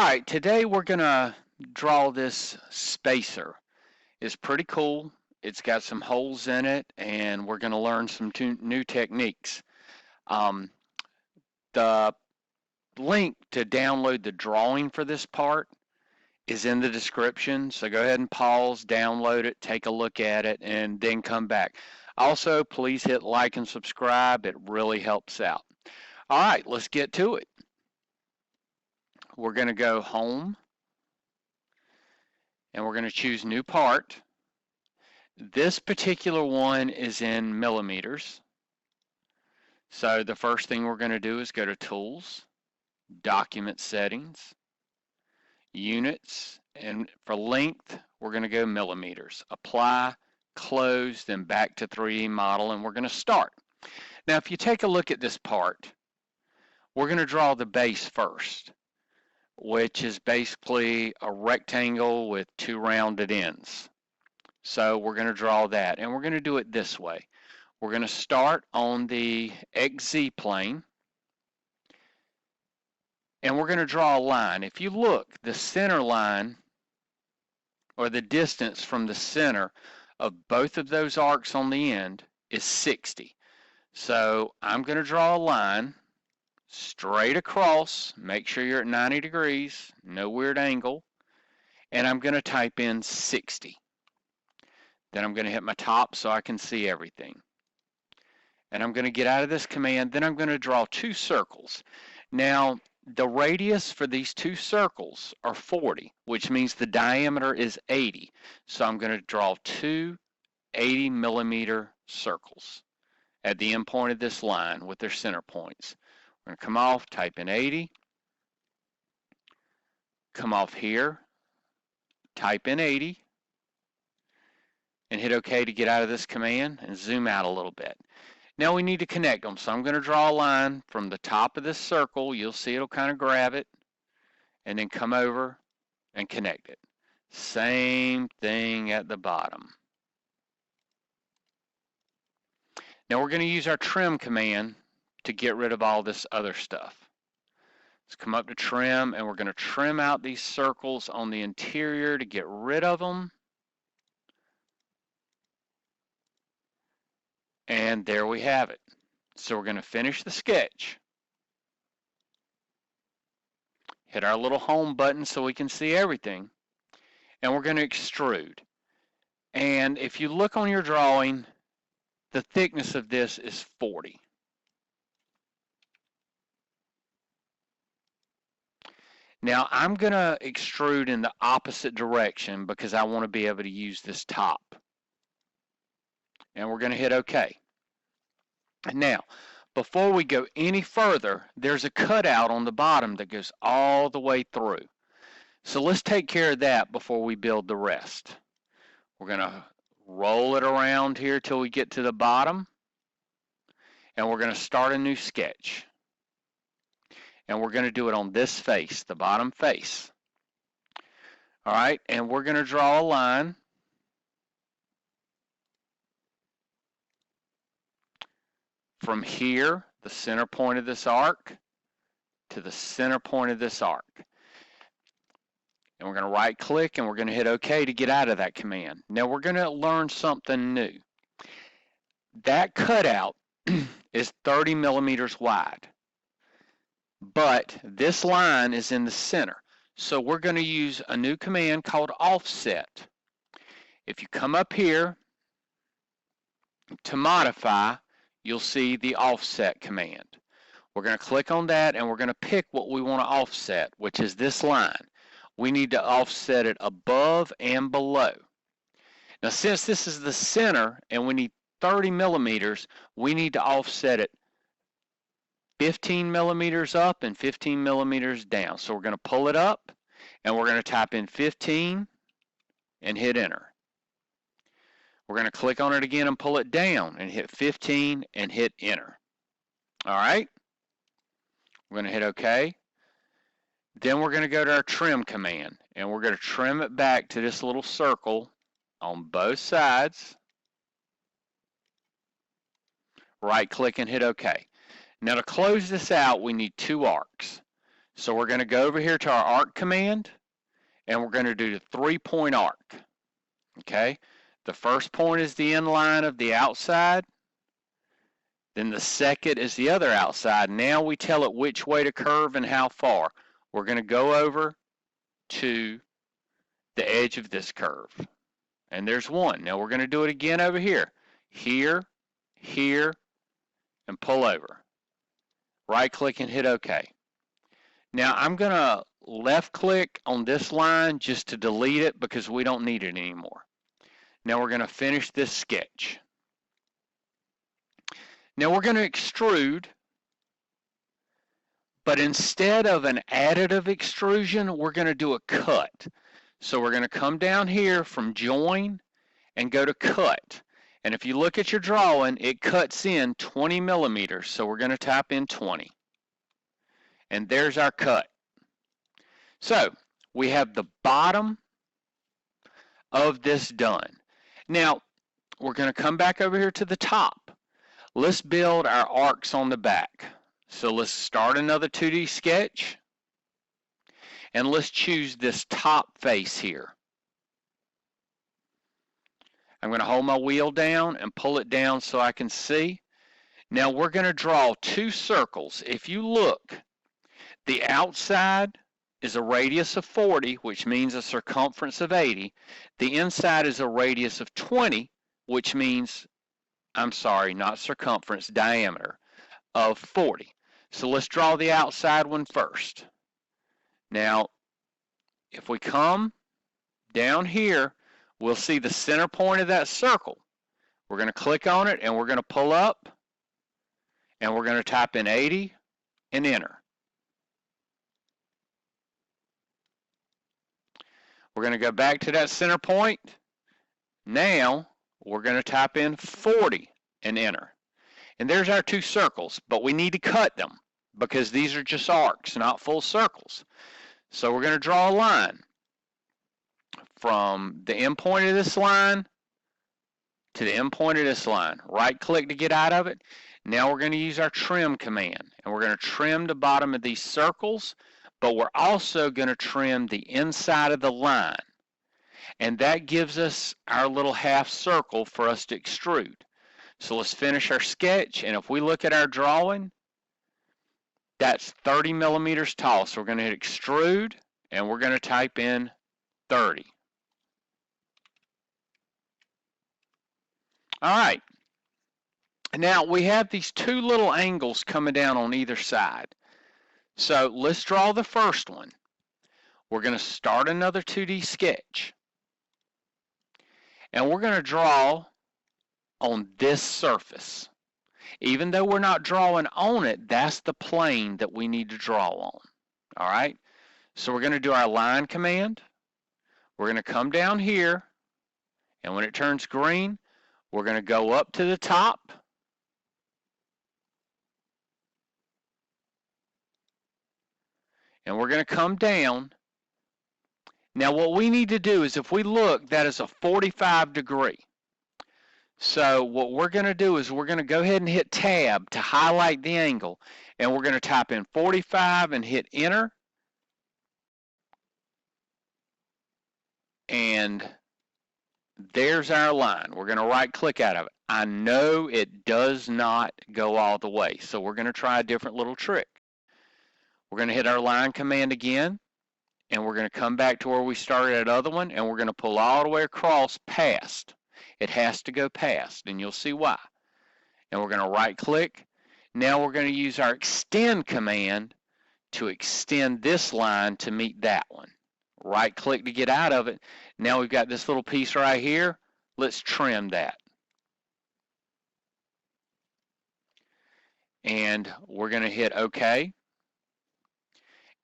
right, today we're going to draw this spacer. It's pretty cool. It's got some holes in it, and we're going to learn some new techniques. Um, the link to download the drawing for this part is in the description, so go ahead and pause, download it, take a look at it, and then come back. Also, please hit like and subscribe. It really helps out. All right, let's get to it. We're going to go home, and we're going to choose new part. This particular one is in millimeters. So the first thing we're going to do is go to Tools, Document Settings, Units, and for length, we're going to go millimeters. Apply, close, then back to 3D model, and we're going to start. Now, if you take a look at this part, we're going to draw the base first, which is basically a rectangle with two rounded ends. So we're going to draw that, and we're going to do it this way. We're going to start on the XZ plane, and we're going to draw a line. If you look, the center line, or the distance from the center of both of those arcs on the end, is 60. So I'm going to draw a line straight across. Make sure you're at 90 degrees, no weird angle, and I'm going to type in 60. Then I'm going to hit my top so I can see everything. And I'm going to get out of this command. Then I'm going to draw two circles. Now, the radius for these two circles are 40, which means the diameter is 80. So I'm going to draw two 80 millimeter circles at the end point of this line with their center points. We're going to come off, type in 80, come off here, type in 80, and hit OK to get out of this command and zoom out a little bit. Now we need to connect them, so I'm going to draw a line from the top of this circle. You'll see it'll kind of grab it, and then come over and connect it. Same thing at the bottom. Now we're going to use our trim command to get rid of all this other stuff. Let's come up to trim, and we're going to trim out these circles on the interior to get rid of them. And there we have it. So we're going to finish the sketch. Hit our little home button so we can see everything. And we're going to extrude. And if you look on your drawing, the thickness of this is 40. Now I'm going to extrude in the opposite direction because I want to be able to use this top. And we're going to hit OK. Now, before we go any further, there's a cutout on the bottom that goes all the way through. So let's take care of that before we build the rest. We're going to roll it around here till we get to the bottom, and we're going to start a new sketch. And we're going to do it on this face, the bottom face. All right, and we're going to draw a line from here, the center point of this arc, to the center point of this arc. And we're going to right click and we're going to hit OK to get out of that command. Now we're going to learn something new. That cutout is 30 millimeters wide, but this line is in the center. So we're going to use a new command called offset. If you come up here to modify, you'll see the offset command. We're going to click on that and we're going to pick what we want to offset, which is this line. We need to offset it above and below. Now since this is the center and we need 30 millimeters, we need to offset it 15 millimeters up and 15 millimeters down. So we're going to pull it up and we're going to type in 15 and hit enter. We're going to click on it again and pull it down and hit 15 and hit enter. All right. We're going to hit OK. Then we're going to go to our trim command and we're going to trim it back to this little circle on both sides. Right click and hit OK. Now to close this out, we need two arcs. So we're going to go over here to our arc command, and we're going to do the 3-point arc. Okay, the first point is the end line of the outside, then the second is the other outside. Now we tell it which way to curve and how far. We're going to go over to the edge of this curve, and there's one. Now we're going to do it again over here, here, and pull over. Right click and hit OK. Now I'm going to left click on this line just to delete it because we don't need it anymore. Now we're going to finish this sketch. Now we're going to extrude, but instead of an additive extrusion, we're going to do a cut. So we're going to come down here from join and go to cut. And if you look at your drawing, it cuts in 20 millimeters. So we're going to type in 20. And there's our cut. So we have the bottom of this done. Now we're going to come back over here to the top. Let's build our arcs on the back. So let's start another 2D sketch. And let's choose this top face here. I'm going to hold my wheel down and pull it down so I can see. Now we're going to draw 2 circles. If you look, the outside is a radius of 40, which means a circumference of 80. The inside is a radius of 20, which means, I'm sorry, not circumference, diameter of 40. So let's draw the outside one first. Now, if we come down here, we'll see the center point of that circle. We're going to click on it and we're going to pull up and we're going to type in 80 and enter. We're going to go back to that center point. Now we're going to type in 40 and enter. And there's our 2 circles, but we need to cut them because these are just arcs, not full circles. So we're going to draw a line from the end point of this line to the end point of this line. Right click to get out of it. Now we're going to use our trim command, and we're going to trim the bottom of these circles, but we're also going to trim the inside of the line. And that gives us our little half circle for us to extrude. So let's finish our sketch, and if we look at our drawing, that's 30 millimeters tall. So we're going to hit extrude, and we're going to type in 30. All right. Now we have these 2 little angles coming down on either side. So let's draw the first one. We're going to start another 2D sketch. And we're going to draw on this surface. Even though we're not drawing on it, that's the plane that we need to draw on. All right? So we're going to do our line command. We're going to come down here, and when it turns green, we're going to go up to the top. And we're going to come down. Now what we need to do is, if we look, that is a 45 degree. So what we're going to do is we're going to go ahead and hit tab to highlight the angle, and we're going to type in 45 and hit enter. And there's our line. We're going to right click out of it. I know it does not go all the way, so we're going to try a different little trick. We're going to hit our line command again, and we're going to come back to where we started that other one, and we're going to pull all the way across past. It has to go past, and you'll see why. And we're going to right click. Now we're going to use our extend command to extend this line to meet that one. Right click to get out of it. Now we've got this little piece right here. Let's trim that. And we're going to hit OK.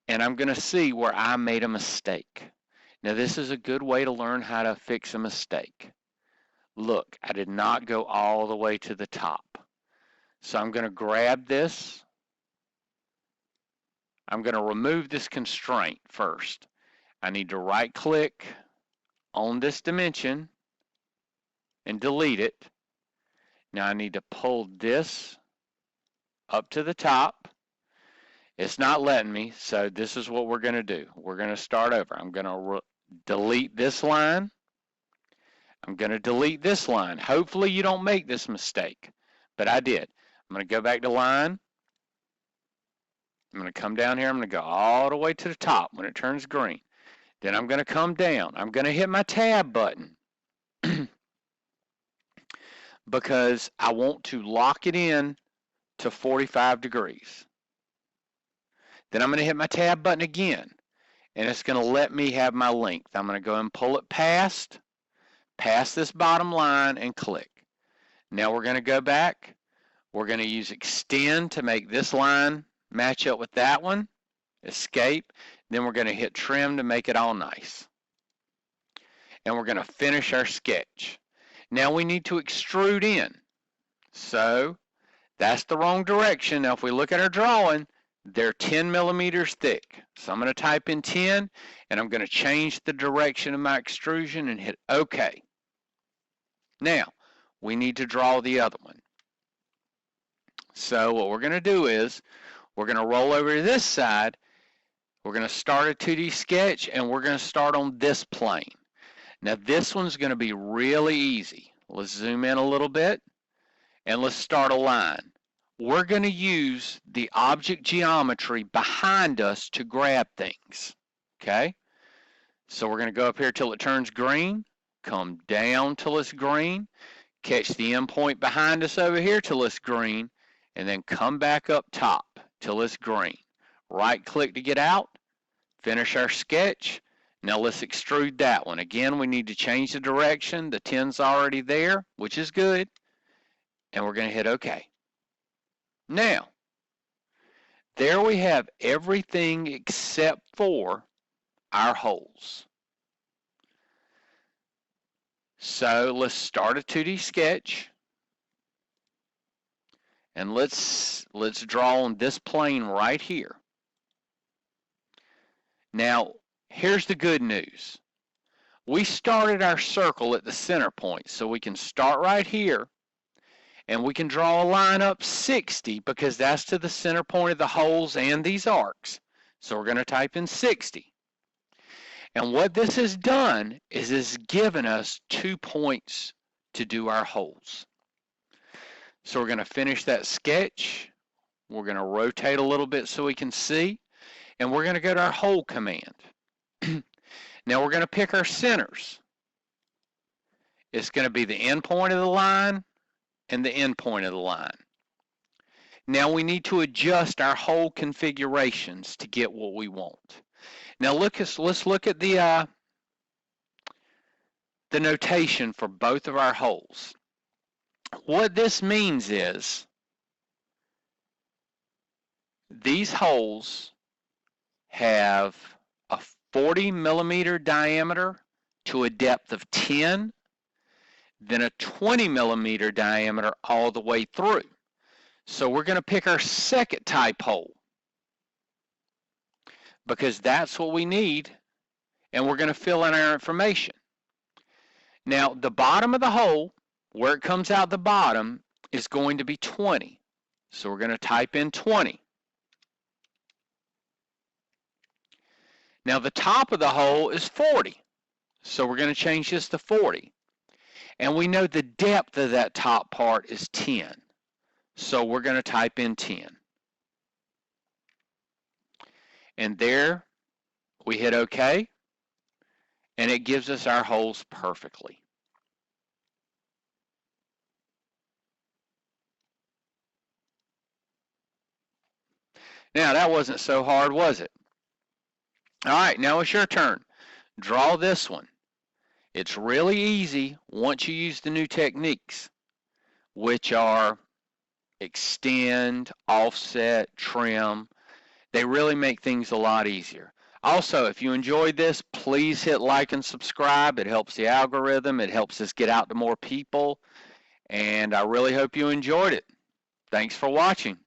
And I'm going to see where I made a mistake. Now this is a good way to learn how to fix a mistake. Look, I did not go all the way to the top. So I'm going to grab this. I'm going to remove this constraint first. I need to right click on this dimension and delete it. Now I need to pull this up to the top. It's not letting me, so this is what we're going to do. We're going to start over. I'm going to delete this line. I'm going to delete this line. Hopefully you don't make this mistake, but I did. I'm going to go back to line. I'm going to come down here. I'm going to go all the way to the top when it turns green. Then I'm going to come down. I'm going to hit my tab button because I want to lock it in to 45 degrees. Then I'm going to hit my tab button again, and it's going to let me have my length. I'm going to go and pull it past this bottom line and click. Now we're going to go back. We're going to use extend to make this line match up with that one. Escape. Then we're going to hit trim to make it all nice. And we're going to finish our sketch. Now we need to extrude in. So that's the wrong direction. Now if we look at our drawing, they're 10 millimeters thick. So I'm going to type in 10, and I'm going to change the direction of my extrusion and hit OK. Now, we need to draw the other one. So what we're going to do is, we're going to roll over to this side. We're going to start a 2D sketch, and we're going to start on this plane. Now this one's going to be really easy. Let's zoom in a little bit, and let's start a line. We're going to use the object geometry behind us to grab things, okay? So we're going to go up here till it turns green, come down till it's green, catch the endpoint behind us over here till it's green, and then come back up top till it's green. Right-click to get out, finish our sketch. Now let's extrude that one. Again, we need to change the direction. The 10's already there, which is good, and we're going to hit OK. Now, there we have everything except for our holes. So let's start a 2D sketch, and let's draw on this plane right here. Now, here's the good news. We started our circle at the center point, so we can start right here. And we can draw a line up 60 because that's to the center point of the holes and these arcs. So we're going to type in 60. And what this has done is it's given us 2 points to do our holes. So we're going to finish that sketch. We're going to rotate a little bit so we can see. And we're going to go to our hole command. Now we're going to pick our centers. It's going to be the end point of the line and the end point of the line. Now we need to adjust our hole configurations to get what we want. Now let's look at the notation for both of our holes. What this means is these holes have a 40 millimeter diameter to a depth of 10, then a 20 millimeter diameter all the way through. So we're going to pick our second type hole because that's what we need, and we're going to fill in our information. Now the bottom of the hole, where it comes out the bottom, is going to be 20. So we're going to type in 20. Now the top of the hole is 40. So we're going to change this to 40. And we know the depth of that top part is 10. So we're going to type in 10. And there we hit OK. And it gives us our holes perfectly. Now that wasn't so hard, was it? All right, now it's your turn. Draw this one. It's really easy once you use the new techniques, which are extend, offset, trim. They really make things a lot easier. Also, if you enjoyed this, please hit like and subscribe. It helps the algorithm. It helps us get out to more people. And I really hope you enjoyed it. Thanks for watching.